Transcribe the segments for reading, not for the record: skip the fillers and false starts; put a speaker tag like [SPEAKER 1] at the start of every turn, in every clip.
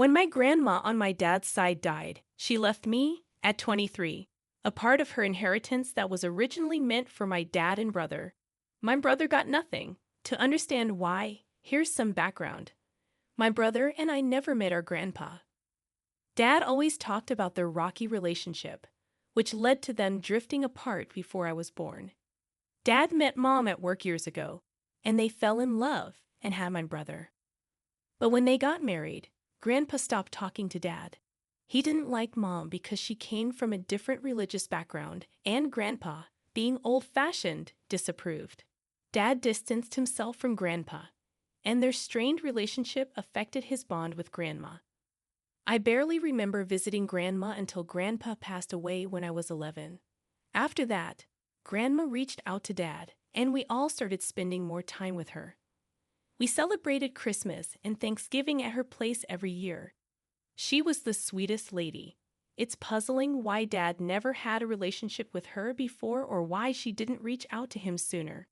[SPEAKER 1] When my grandma on my dad's side died, she left me, at 23, a part of her inheritance that was originally meant for my dad and brother. My brother got nothing. To understand why, here's some background. My brother and I never met our grandpa. Dad always talked about their rocky relationship, which led to them drifting apart before I was born. Dad met Mom at work years ago, and they fell in love and had my brother. But when they got married, Grandpa stopped talking to Dad. He didn't like Mom because she came from a different religious background, and Grandpa, being old-fashioned, disapproved. Dad distanced himself from Grandpa, and their strained relationship affected his bond with Grandma. I barely remember visiting Grandma until Grandpa passed away when I was 11. After that, Grandma reached out to Dad, and we all started spending more time with her. We celebrated Christmas and Thanksgiving at her place every year. She was the sweetest lady. It's puzzling why Dad never had a relationship with her before or why she didn't reach out to him sooner.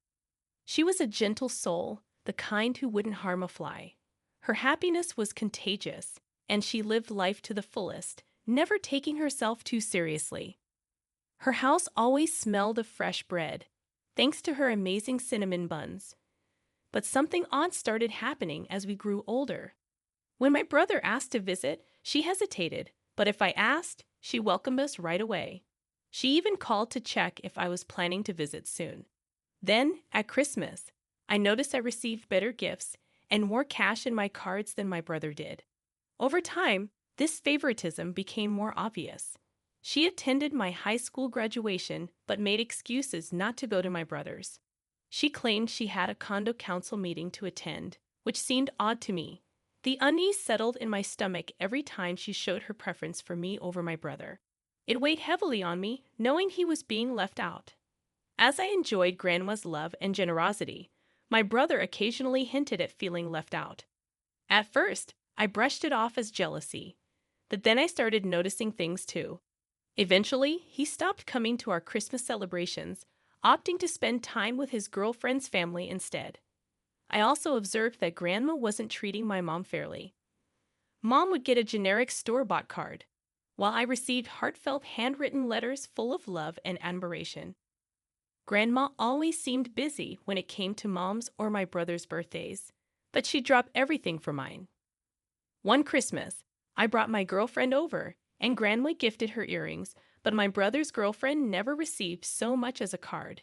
[SPEAKER 1] She was a gentle soul, the kind who wouldn't harm a fly. Her happiness was contagious, and she lived life to the fullest, never taking herself too seriously. Her house always smelled of fresh bread, thanks to her amazing cinnamon buns. But something odd started happening as we grew older. When my brother asked to visit, she hesitated, but if I asked, she welcomed us right away. She even called to check if I was planning to visit soon. Then, at Christmas, I noticed I received better gifts and more cash in my cards than my brother did. Over time, this favoritism became more obvious. She attended my high school graduation but made excuses not to go to my brother's. She claimed she had a condo council meeting to attend, which seemed odd to me. The unease settled in my stomach every time she showed her preference for me over my brother. It weighed heavily on me, knowing he was being left out. As I enjoyed Grandma's love and generosity, my brother occasionally hinted at feeling left out. At first, I brushed it off as jealousy, but then I started noticing things too. Eventually, he stopped coming to our Christmas celebrations, opting to spend time with his girlfriend's family instead. I also observed that Grandma wasn't treating my mom fairly. Mom would get a generic store-bought card, while I received heartfelt handwritten letters full of love and admiration. Grandma always seemed busy when it came to Mom's or my brother's birthdays, but she dropped everything for mine. One Christmas, I brought my girlfriend over, and Grandma gifted her earrings, but my brother's girlfriend never received so much as a card.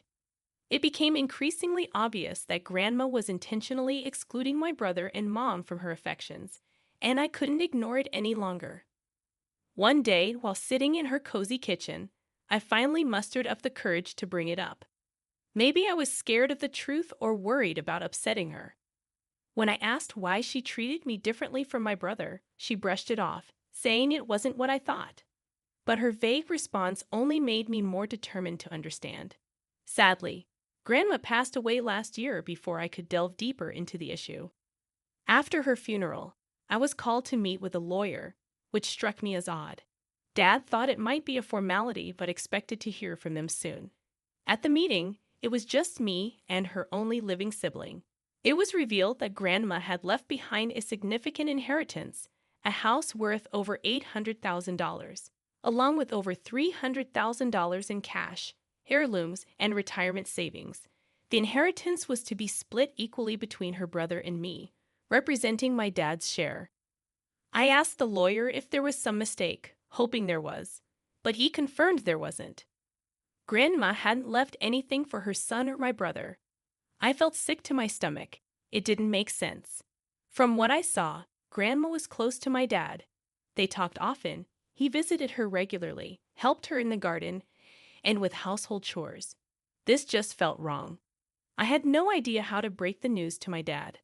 [SPEAKER 1] It became increasingly obvious that Grandma was intentionally excluding my brother and Mom from her affections, and I couldn't ignore it any longer. One day, while sitting in her cozy kitchen, I finally mustered up the courage to bring it up. Maybe I was scared of the truth or worried about upsetting her. When I asked why she treated me differently from my brother, she brushed it off, saying it wasn't what I thought. But her vague response only made me more determined to understand. Sadly, Grandma passed away last year before I could delve deeper into the issue. After her funeral, I was called to meet with a lawyer, which struck me as odd. Dad thought it might be a formality but expected to hear from them soon. At the meeting, it was just me and her only living sibling. It was revealed that Grandma had left behind a significant inheritance, a house worth over $800,000, along with over $300,000 in cash, heirlooms, and retirement savings. The inheritance was to be split equally between her brother and me, representing my dad's share. I asked the lawyer if there was some mistake, hoping there was, but he confirmed there wasn't. Grandma hadn't left anything for her son or my brother. I felt sick to my stomach. It didn't make sense. From what I saw, Grandma was close to my dad. They talked often. He visited her regularly, helped her in the garden, and with household chores. This just felt wrong. I had no idea how to break the news to my dad.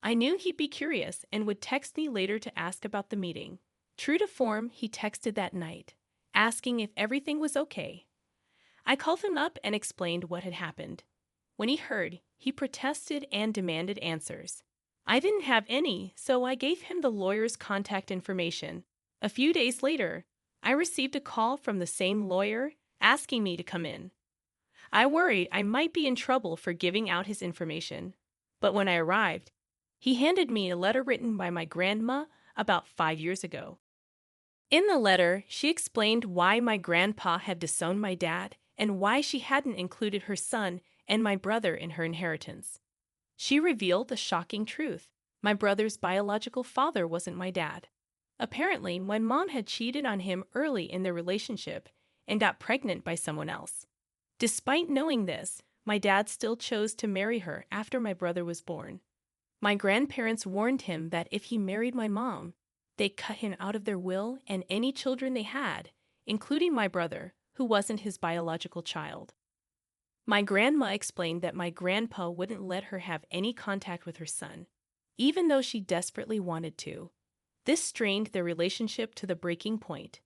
[SPEAKER 1] I knew he'd be curious and would text me later to ask about the meeting. True to form, he texted that night, asking if everything was okay. I called him up and explained what had happened. When he heard, he protested and demanded answers. I didn't have any, so I gave him the lawyer's contact information. A few days later, I received a call from the same lawyer asking me to come in. I worried I might be in trouble for giving out his information, but when I arrived, he handed me a letter written by my grandma about 5 years ago. In the letter, she explained why my grandpa had disowned my dad and why she hadn't included her son and my brother in her inheritance. She revealed the shocking truth. My brother's biological father wasn't my dad. Apparently, my mom had cheated on him early in their relationship and got pregnant by someone else. Despite knowing this, my dad still chose to marry her after my brother was born. My grandparents warned him that if he married my mom, they'd cut him out of their will and any children they had, including my brother, who wasn't his biological child. My grandma explained that my grandpa wouldn't let her have any contact with her son, even though she desperately wanted to. This strained their relationship to the breaking point.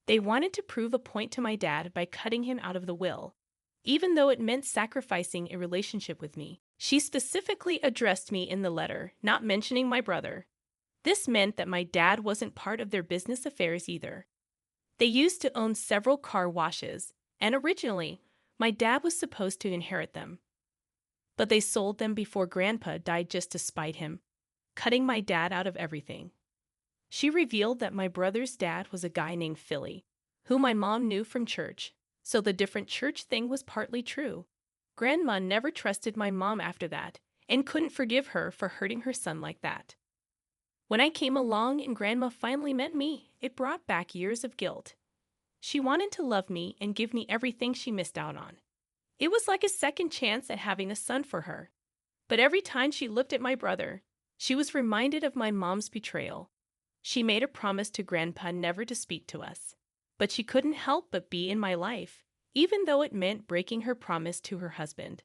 [SPEAKER 1] They wanted to prove a point to my dad by cutting him out of the will, even though it meant sacrificing a relationship with me. She specifically addressed me in the letter, not mentioning my brother. This meant that my dad wasn't part of their business affairs either. They used to own several car washes, and originally, my dad was supposed to inherit them. But they sold them before Grandpa died just to spite him, cutting my dad out of everything. She revealed that my brother's dad was a guy named Philly, who my mom knew from church, so the different church thing was partly true. Grandma never trusted my mom after that and couldn't forgive her for hurting her son like that. When I came along and Grandma finally met me, it brought back years of guilt. She wanted to love me and give me everything she missed out on. It was like a second chance at having a son for her. But every time she looked at my brother, she was reminded of my mom's betrayal. She made a promise to Grandpa never to speak to us. But she couldn't help but be in my life, even though it meant breaking her promise to her husband.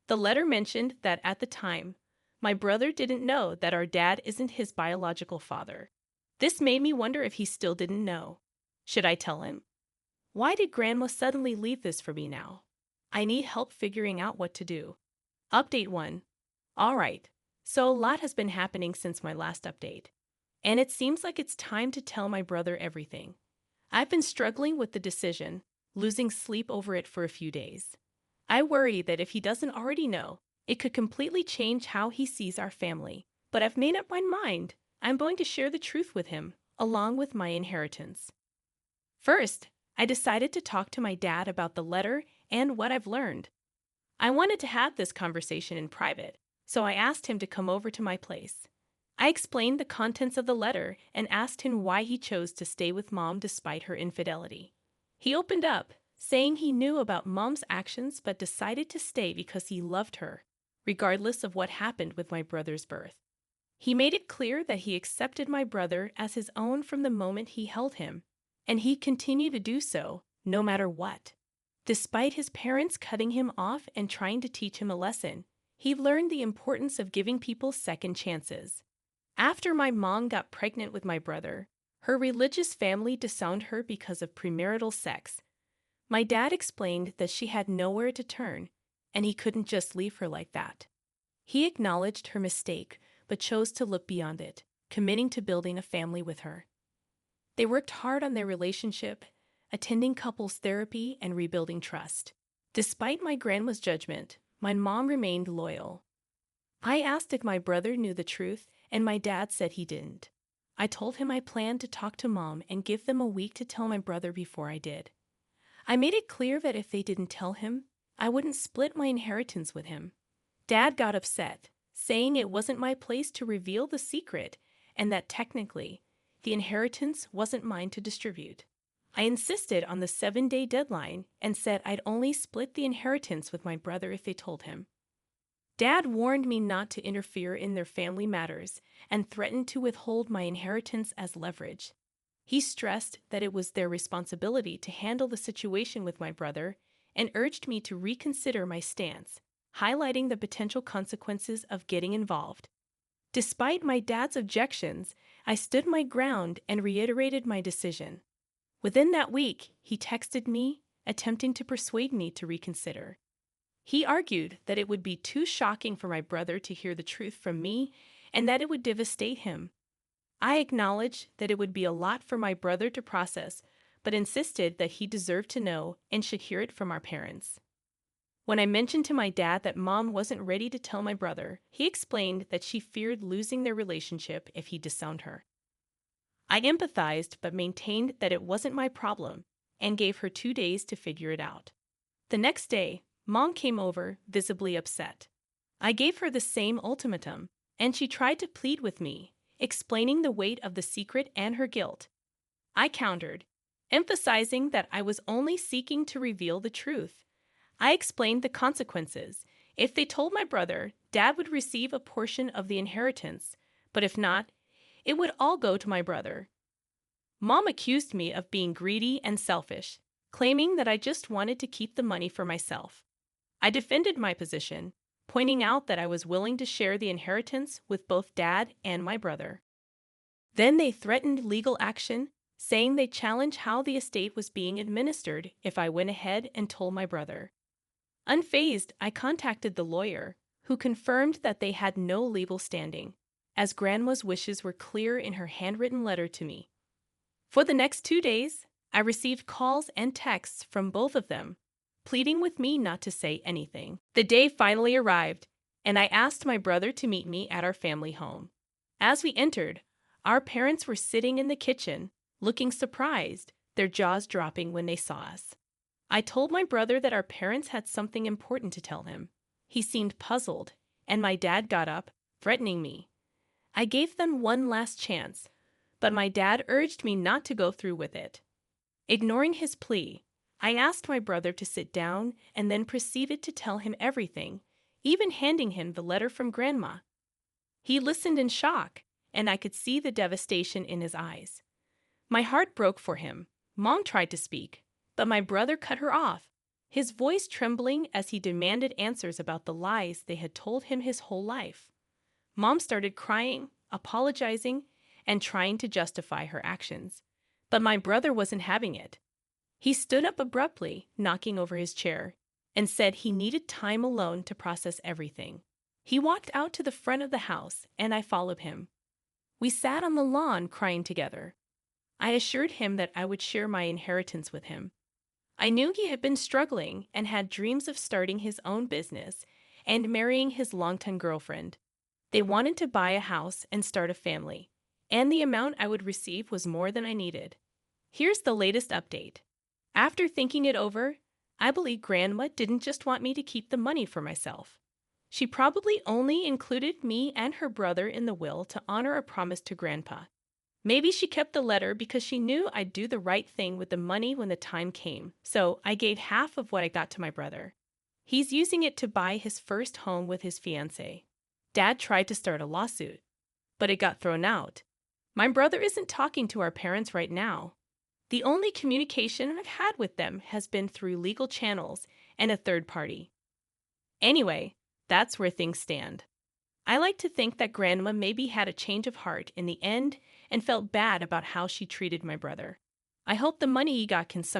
[SPEAKER 1] The letter mentioned that at the time, my brother didn't know that our dad isn't his biological father. This made me wonder if he still didn't know. Should I tell him? Why did Grandma suddenly leave this for me now? I need help figuring out what to do. Update 1. All right, so a lot has been happening since my last update. And it seems like it's time to tell my brother everything. I've been struggling with the decision, losing sleep over it for a few days. I worry that if he doesn't already know, it could completely change how he sees our family. But I've made up my mind. I'm going to share the truth with him, along with my inheritance. First, I decided to talk to my dad about the letter and what I've learned. I wanted to have this conversation in private, so I asked him to come over to my place. I explained the contents of the letter and asked him why he chose to stay with Mom despite her infidelity. He opened up, saying he knew about Mom's actions but decided to stay because he loved her, regardless of what happened with my brother's birth. He made it clear that he accepted my brother as his own from the moment he held him, and he continued to do so, no matter what. Despite his parents cutting him off and trying to teach him a lesson, he learned the importance of giving people second chances. After my mom got pregnant with my brother, her religious family disowned her because of premarital sex. My dad explained that she had nowhere to turn, and he couldn't just leave her like that. He acknowledged her mistake, but chose to look beyond it, committing to building a family with her. They worked hard on their relationship, attending couples therapy and rebuilding trust. Despite my grandma's judgment, my mom remained loyal. I asked if my brother knew the truth, and my dad said he didn't. I told him I planned to talk to Mom and give them a week to tell my brother before I did. I made it clear that if they didn't tell him, I wouldn't split my inheritance with him. Dad got upset, saying it wasn't my place to reveal the secret and that technically, the inheritance wasn't mine to distribute. I insisted on the 7-day deadline and said I'd only split the inheritance with my brother if they told him. Dad warned me not to interfere in their family matters and threatened to withhold my inheritance as leverage. He stressed that it was their responsibility to handle the situation with my brother and urged me to reconsider my stance, highlighting the potential consequences of getting involved. Despite my dad's objections, I stood my ground and reiterated my decision. Within that week, he texted me, attempting to persuade me to reconsider. He argued that it would be too shocking for my brother to hear the truth from me and that it would devastate him. I acknowledged that it would be a lot for my brother to process, but insisted that he deserved to know and should hear it from our parents. When I mentioned to my dad that Mom wasn't ready to tell my brother, he explained that she feared losing their relationship if he disowned her. I empathized but maintained that it wasn't my problem and gave her 2 days to figure it out. The next day, Mom came over, visibly upset. I gave her the same ultimatum, and she tried to plead with me, explaining the weight of the secret and her guilt. I countered, emphasizing that I was only seeking to reveal the truth. I explained the consequences. If they told my brother, Dad would receive a portion of the inheritance, but if not, it would all go to my brother. Mom accused me of being greedy and selfish, claiming that I just wanted to keep the money for myself. I defended my position, pointing out that I was willing to share the inheritance with both Dad and my brother. Then they threatened legal action, saying they'd challenge how the estate was being administered if I went ahead and told my brother. Unfazed, I contacted the lawyer, who confirmed that they had no legal standing, as Grandma's wishes were clear in her handwritten letter to me. For the next 2 days, I received calls and texts from both of them, pleading with me not to say anything. The day finally arrived, and I asked my brother to meet me at our family home. As we entered, our parents were sitting in the kitchen, looking surprised, their jaws dropping when they saw us. I told my brother that our parents had something important to tell him. He seemed puzzled, and my dad got up, threatening me. I gave them one last chance, but my dad urged me not to go through with it. Ignoring his plea, I asked my brother to sit down and then proceeded to tell him everything, even handing him the letter from Grandma. He listened in shock, and I could see the devastation in his eyes. My heart broke for him. Mom tried to speak, but my brother cut her off, his voice trembling as he demanded answers about the lies they had told him his whole life. Mom started crying, apologizing, and trying to justify her actions, but my brother wasn't having it. He stood up abruptly, knocking over his chair, and said he needed time alone to process everything. He walked out to the front of the house, and I followed him. We sat on the lawn crying together. I assured him that I would share my inheritance with him. I knew he had been struggling and had dreams of starting his own business and marrying his longtime girlfriend. They wanted to buy a house and start a family, and the amount I would receive was more than I needed. Here's the latest update. After thinking it over, I believe Grandma didn't just want me to keep the money for myself. She probably only included me and her brother in the will to honor a promise to Grandpa. Maybe she kept the letter because she knew I'd do the right thing with the money when the time came, so I gave half of what I got to my brother. He's using it to buy his first home with his fiancée. Dad tried to start a lawsuit, but it got thrown out. My brother isn't talking to our parents right now. The only communication I've had with them has been through legal channels and a third party. Anyway, that's where things stand. I like to think that Grandma maybe had a change of heart in the end and felt bad about how she treated my brother. I hope the money he got can